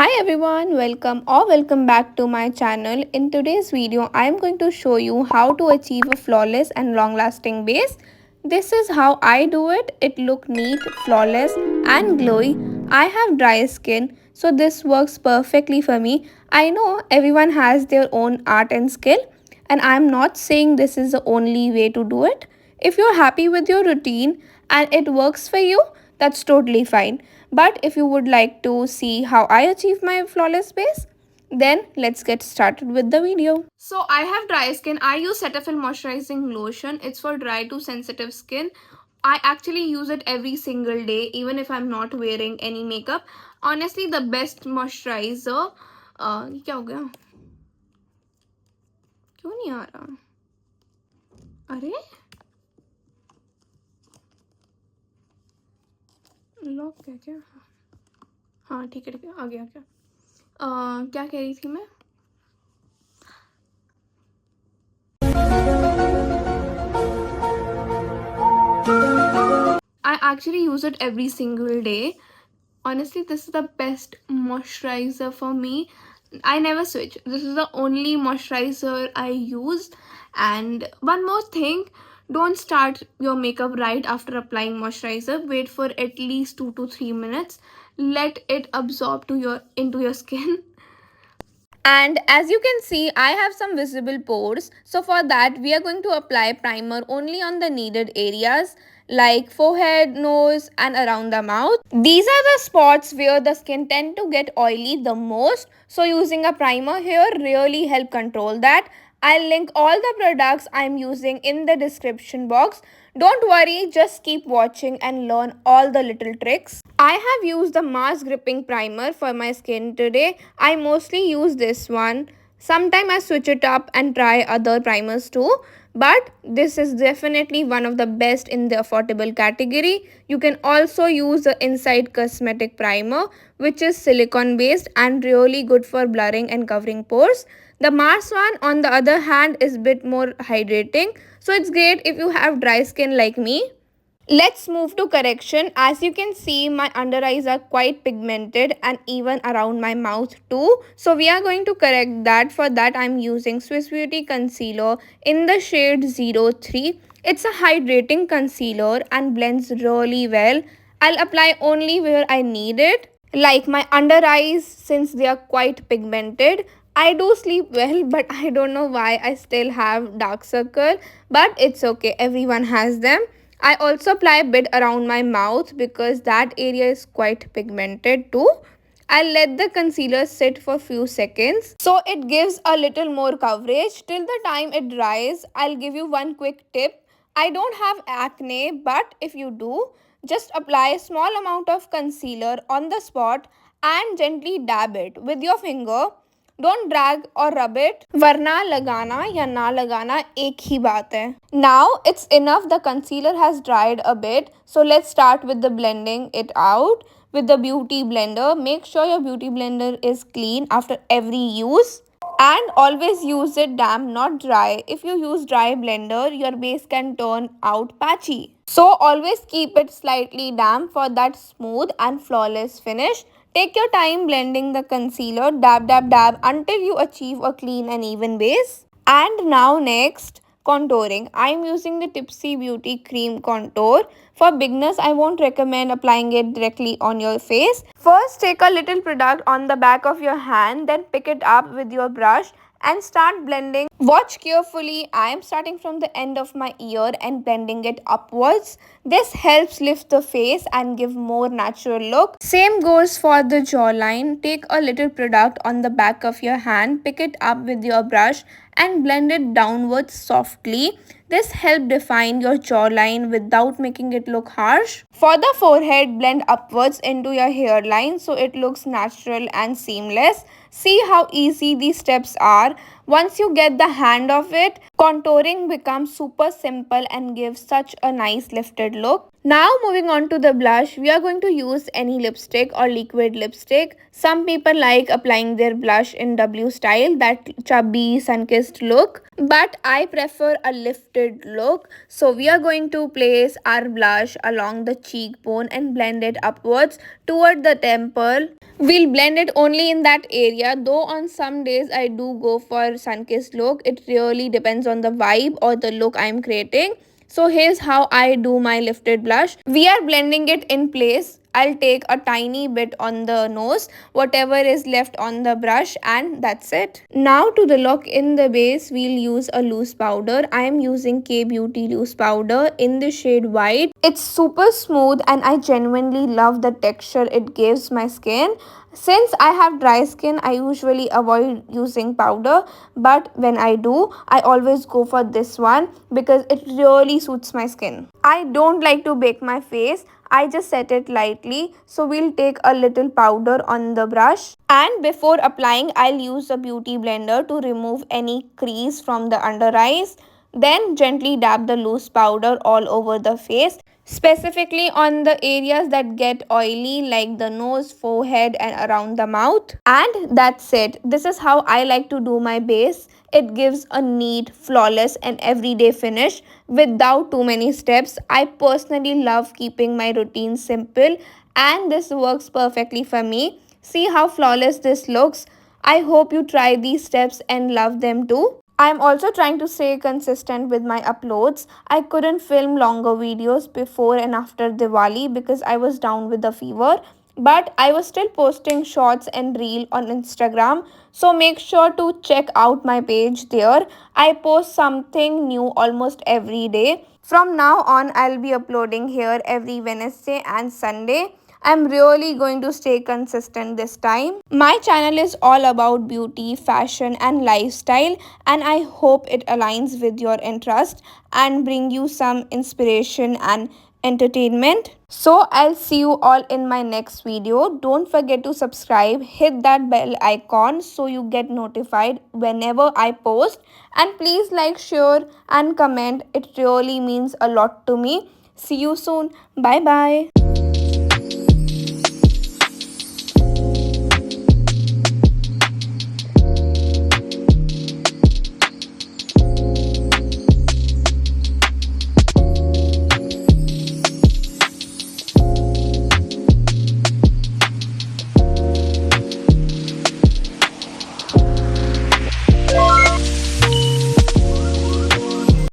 Hi everyone, welcome back to my channel. In today's video, I am going to show you how to achieve a flawless and long lasting base. This is how I do it. It look neat, flawless and glowy. I have dry skin, so this works perfectly for me. I know everyone has their own art and skill, and I am not saying this is the only way to do it. If you're happy with your routine and it works for you, that's totally fine. But if you would like to see how I achieve my flawless base, then let's get started with the video. So I have dry skin. I use Cetaphil moisturizing lotion. It's for dry to sensitive skin. I actually use it every single day even if I'm not wearing any makeup. Honestly, the best moisturizer. ये क्या हो गया? क्यों नहीं आ रहा? अरे lock क्या क्या? हाँ ठीक है आ गया क्या? क्या कह रही थी मैं? I actually use it every single day. Honestly, this is the best moisturizer for me. I never switch. This is the only moisturizer I use. And one more thing, don't start your makeup right after applying moisturizer. Wait for at least 2 to 3 minutes. Let it absorb into your skin. And as you can see, I have some visible pores. So for that, we are going to apply primer only on the needed areas like forehead, nose and around the mouth. These are the spots where the skin tend to get oily the most. So using a primer here really help control that. I'll link all the products I'm using in the description box. Don't worry, just keep watching and learn all the little tricks. I have used the mask gripping primer for my skin today. I mostly use this one. Sometimes I switch it up and try other primers too. But this is definitely one of the best in the affordable category. You can also use the Inside Cosmetic Primer, which is silicone based and really good for blurring and covering pores. The Mars one, on the other hand, is a bit more hydrating. So it's great if you have dry skin like me. Let's move to correction. As you can see, my under eyes are quite pigmented and even around my mouth too. So we are going to correct that. For that, I'm using Swiss Beauty Concealer in the shade 03. It's a hydrating concealer and blends really well. I'll apply only where I need it, like my under eyes, since they are quite pigmented. I do sleep well, but I don't know why I still have dark circle, but it's okay, everyone has them. I also apply a bit around my mouth because that area is quite pigmented too. I'll let the concealer sit for few seconds so it gives a little more coverage till the time it dries. I'll give you one quick tip. I don't have acne, but if you do, just apply a small amount of concealer on the spot and gently dab it with your finger. Don't drag or rub it, वरना लगाना या ना लगाना एक ही बात है. Now it's enough. The concealer has dried a bit. So let's start with the blending it out with the beauty blender. Make sure your beauty blender is clean after every use. And always use it damp, not dry. If you use dry blender, your base can turn out patchy. So always keep it slightly damp for that smooth and flawless finish. Take your time blending the concealer, dab dab dab until you achieve a clean and even base. And now next, contouring. I'm using the Tipsy Beauty Cream Contour. For beginners, I won't recommend applying it directly on your face. First, take a little product on the back of your hand, then pick it up with your brush and start blending. Watch carefully. I am starting from the end of my ear and blending it upwards. This helps lift the face and give more natural look. Same goes for the jawline. Take a little product on the back of your hand, pick it up with your brush and blend it downwards softly. This helps define your jawline without making it look harsh. For the forehead, blend upwards into your hairline so it looks natural and seamless. See how easy these steps are. Once you get the hang of it, contouring becomes super simple and gives such a nice lifted look. Now moving on to the blush, we are going to use any lipstick or liquid lipstick. Some people like applying their blush in W style, that chubby sun-kissed look. But I prefer a lifted look. So we are going to place our blush along the cheekbone and blend it upwards toward the temple. We'll blend it only in that area, though on some days I do go for sun-kissed look. It really depends on the vibe or the look I'm creating. So here's how I do my lifted blush. We are blending it in place. I'll take a tiny bit on the nose, whatever is left on the brush, and that's it. Now to the look in the base, we'll use a loose powder. I am using K Beauty loose powder in the shade white. It's super smooth and I genuinely love the texture it gives my skin. Since I have dry skin, I usually avoid using powder, but when I do, I always go for this one because it really suits my skin. I don't like to bake my face. I just set it lightly. So we'll take a little powder on the brush. And before applying, I'll use a beauty blender to remove any crease from the under eyes. Then gently dab the loose powder all over the face, specifically on the areas that get oily like the nose, forehead and around the mouth. And that's it. This is how I like to do my base. It gives a neat, flawless and everyday finish without too many steps. I personally love keeping my routine simple and this works perfectly for me. See how flawless this looks. I hope you try these steps and love them too. I'm also trying to stay consistent with my uploads. I couldn't film longer videos before and after Diwali because I was down with the fever. But I was still posting shorts and reel on Instagram. So make sure to check out my page there. I post something new almost every day. From now on, I'll be uploading here every Wednesday and Sunday. I'm really going to stay consistent this time. My channel is all about beauty, fashion and lifestyle and I hope it aligns with your interest and bring you some inspiration and entertainment. So I'll see you all in my next video. Don't forget to subscribe, hit that bell icon so you get notified whenever I post and please like, share and comment. It really means a lot to me. See you soon. Bye bye.